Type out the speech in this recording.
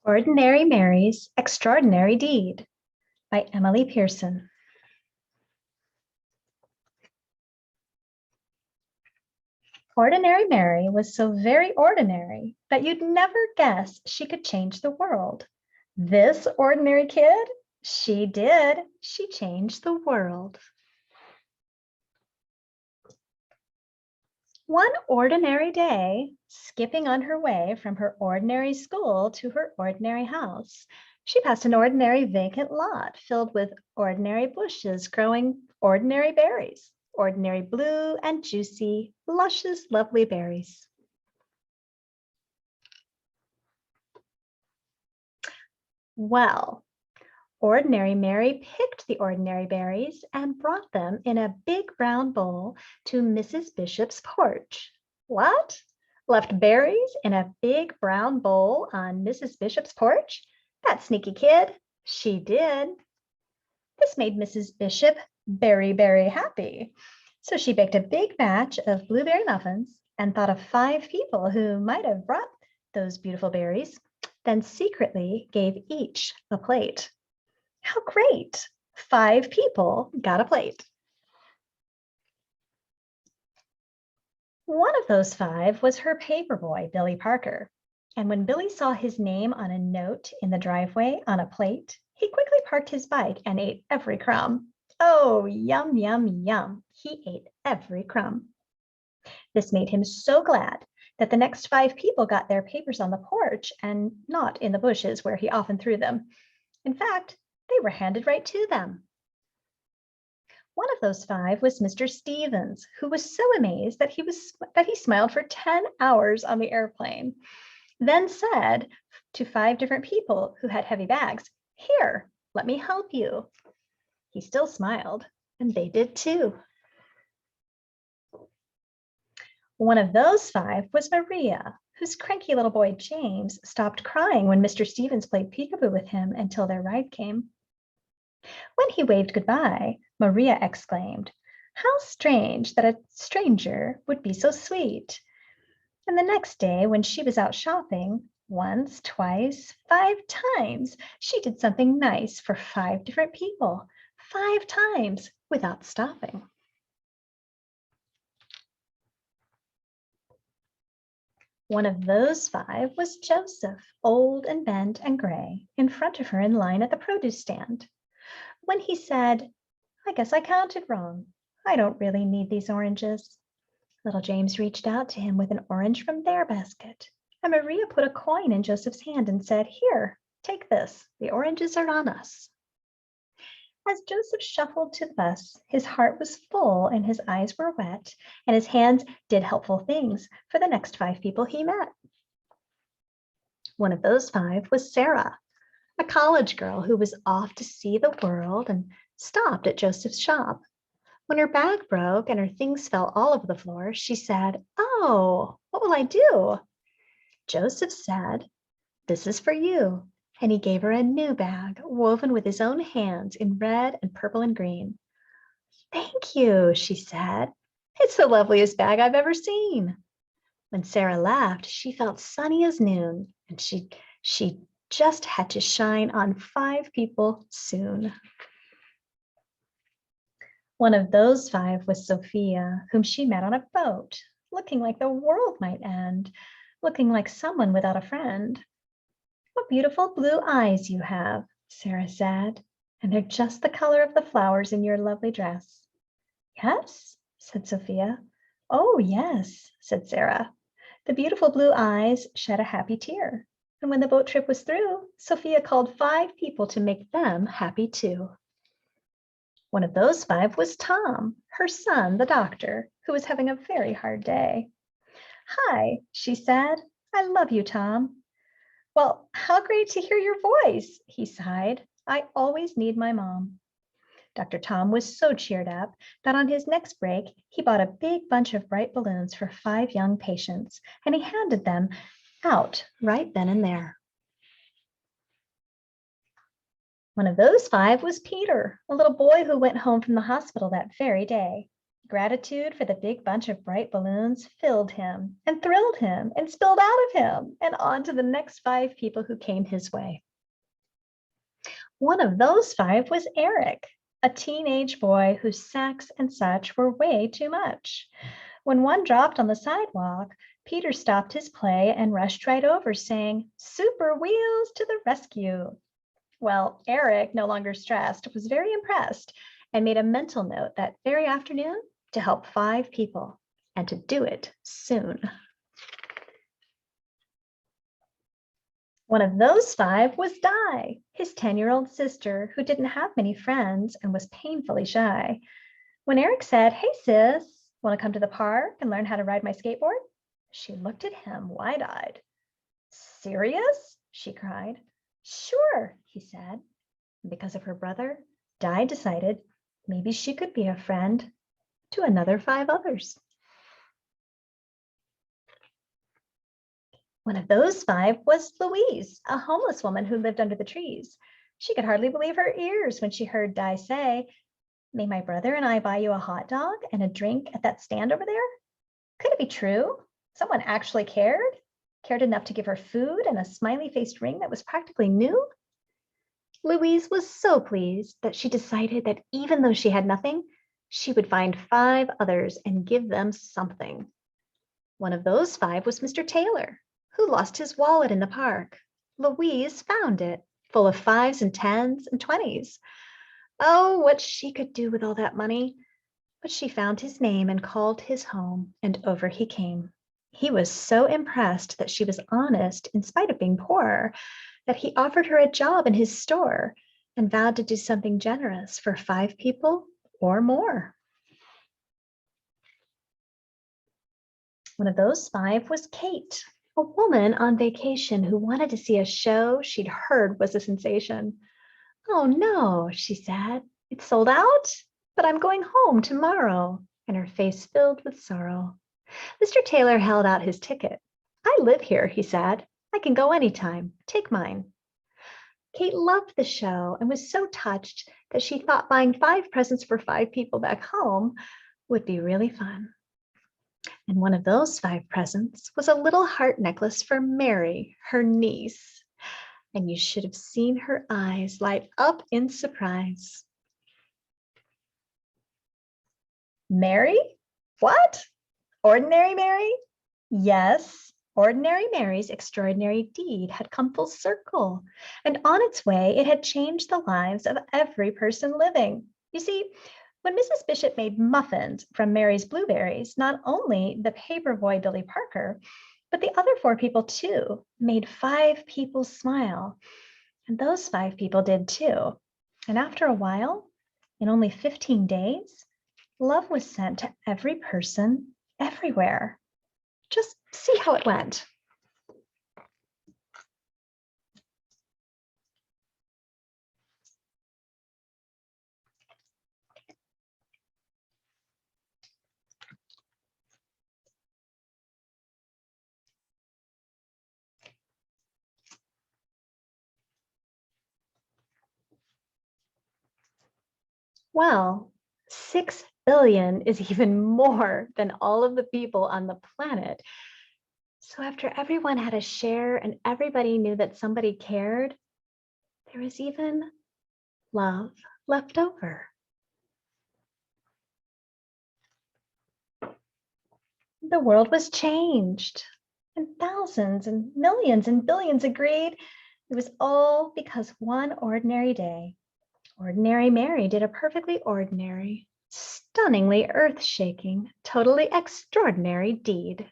Ordinary Mary's Extraordinary Deed by Emily Pearson. Ordinary Mary was so very ordinary that you'd never guess she could change the world. This ordinary kid, she did. She changed the world. One ordinary day, skipping on her way from her ordinary school to her ordinary house, she passed an ordinary vacant lot filled with ordinary bushes growing ordinary berries, ordinary blue and juicy, luscious, lovely berries. Well, Ordinary Mary picked the ordinary berries and brought them in a big brown bowl to Mrs. Bishop's porch. What? Left berries in a big brown bowl on Mrs. Bishop's porch? That sneaky kid. She did. This made Mrs. Bishop very, very happy. So she baked a big batch of blueberry muffins and thought of 5 people who might have brought those beautiful berries, then secretly gave each a plate. How great! 5 people got a plate. One of those 5 was her paper boy, Billy Parker. And when Billy saw his name on a note in the driveway on a plate, he quickly parked his bike and ate every crumb. Oh, yum, yum, yum. He ate every crumb. This made him so glad that the next 5 people got their papers on the porch and not in the bushes where he often threw them. In fact, they were handed right to them. One of those 5 was Mr. Stevens, who was so amazed that he smiled for 10 hours on the airplane, then said to 5 different people who had heavy bags, "Here, let me help you." He still smiled, and they did too. One of those 5 was Maria, whose cranky little boy James stopped crying when Mr. Stevens played peekaboo with him until their ride came. When he waved goodbye, Maria exclaimed, "How strange that a stranger would be so sweet." And the next day, when she was out shopping, once, twice, 5 times, she did something nice for 5 different people, 5 times without stopping. One of those 5 was Joseph, old and bent and gray, in front of her in line at the produce stand. When he said, "I guess I counted wrong. I don't really need these oranges," little James reached out to him with an orange from their basket, and Maria put a coin in Joseph's hand and said, "Here, take this. The oranges are on us." As Joseph shuffled to the bus, his heart was full and his eyes were wet, and his hands did helpful things for the next 5 people he met. One of those 5 was Sarah, a college girl who was off to see the world and stopped at Joseph's shop. When her bag broke and her things fell all over the floor, she said, "Oh, what will I do?" Joseph said, "This is for you." And he gave her a new bag woven with his own hands in red and purple and green. "Thank you," she said. "It's the loveliest bag I've ever seen." When Sarah laughed, she felt sunny as noon, and she just had to shine on 5 people soon. One of those 5 was Sophia, whom she met on a boat, looking like the world might end, looking like someone without a friend. "What beautiful blue eyes you have," Sarah said, "and they're just the color of the flowers in your lovely dress." "Yes?" said Sophia. "Oh, yes," said Sarah. The beautiful blue eyes shed a happy tear. And when the boat trip was through, Sophia called 5 people to make them happy too. One of those 5 was Tom, her son, the doctor, who was having a very hard day. "Hi," she said. "I love you, Tom." "Well, how great to hear your voice," he sighed. "I always need my mom." Dr. Tom was so cheered up that on his next break, he bought a big bunch of bright balloons for 5 young patients, and he handed them out right then and there. One of those 5 was Peter, a little boy who went home from the hospital that very day. Gratitude for the big bunch of bright balloons filled him and thrilled him and spilled out of him and on to the next 5 people who came his way. One of those 5 was Eric, a teenage boy whose sacks and such were way too much. When one dropped on the sidewalk, Peter stopped his play and rushed right over, saying, "Super Wheels to the rescue." Well, Eric, no longer stressed, was very impressed and made a mental note that very afternoon to help 5 people and to do it soon. One of those 5 was Di, his 10-year-old sister, who didn't have many friends and was painfully shy. When Eric said, "Hey sis, want to come to the park and learn how to ride my skateboard?" she looked at him wide-eyed. "Serious?" she cried. "Sure," he said. And because of her brother, Di decided maybe she could be a friend to another 5 others. One of those 5 was Louise, a homeless woman who lived under the trees. She could hardly believe her ears when she heard Di say, "May my brother and I buy you a hot dog and a drink at that stand over there?" Could it be true? Someone actually cared? Cared enough to give her food and a smiley-faced ring that was practically new? Louise was so pleased that she decided that even though she had nothing, she would find 5 others and give them something. One of those 5 was Mr. Taylor, who lost his wallet in the park. Louise found it, full of 5s and 10s and 20s. Oh, what she could do with all that money. But she found his name and called his home, and over he came. He was so impressed that she was honest in spite of being poor, that he offered her a job in his store and vowed to do something generous for 5 people or more. One of those 5 was Kate, a woman on vacation who wanted to see a show she'd heard was a sensation. "Oh no," she said, "it's sold out, but I'm going home tomorrow," and her face filled with sorrow. Mr. Taylor held out his ticket. "I live here," he said. "I can go anytime. Take mine." Kate loved the show and was so touched that she thought buying 5 presents for 5 people back home would be really fun. And one of those 5 presents was a little heart necklace for Mary, her niece. And you should have seen her eyes light up in surprise. Mary? What? Ordinary Mary? Yes, Ordinary Mary's extraordinary deed had come full circle, and on its way it had changed the lives of every person living. You see, when Mrs. Bishop made muffins from Mary's blueberries, not only the paper boy Billy Parker, but the other 4 people too made 5 people smile. And those 5 people did too. And after a while, in only 15 days, love was sent to every person everywhere. Just see how it went. Well, 6 billion is even more than all of the people on the planet. So after everyone had a share and everybody knew that somebody cared, there was even love left over. The world was changed, and thousands and millions and billions agreed it was all because one ordinary day, Ordinary Mary did a perfectly ordinary, stunningly earth-shaking, totally extraordinary deed.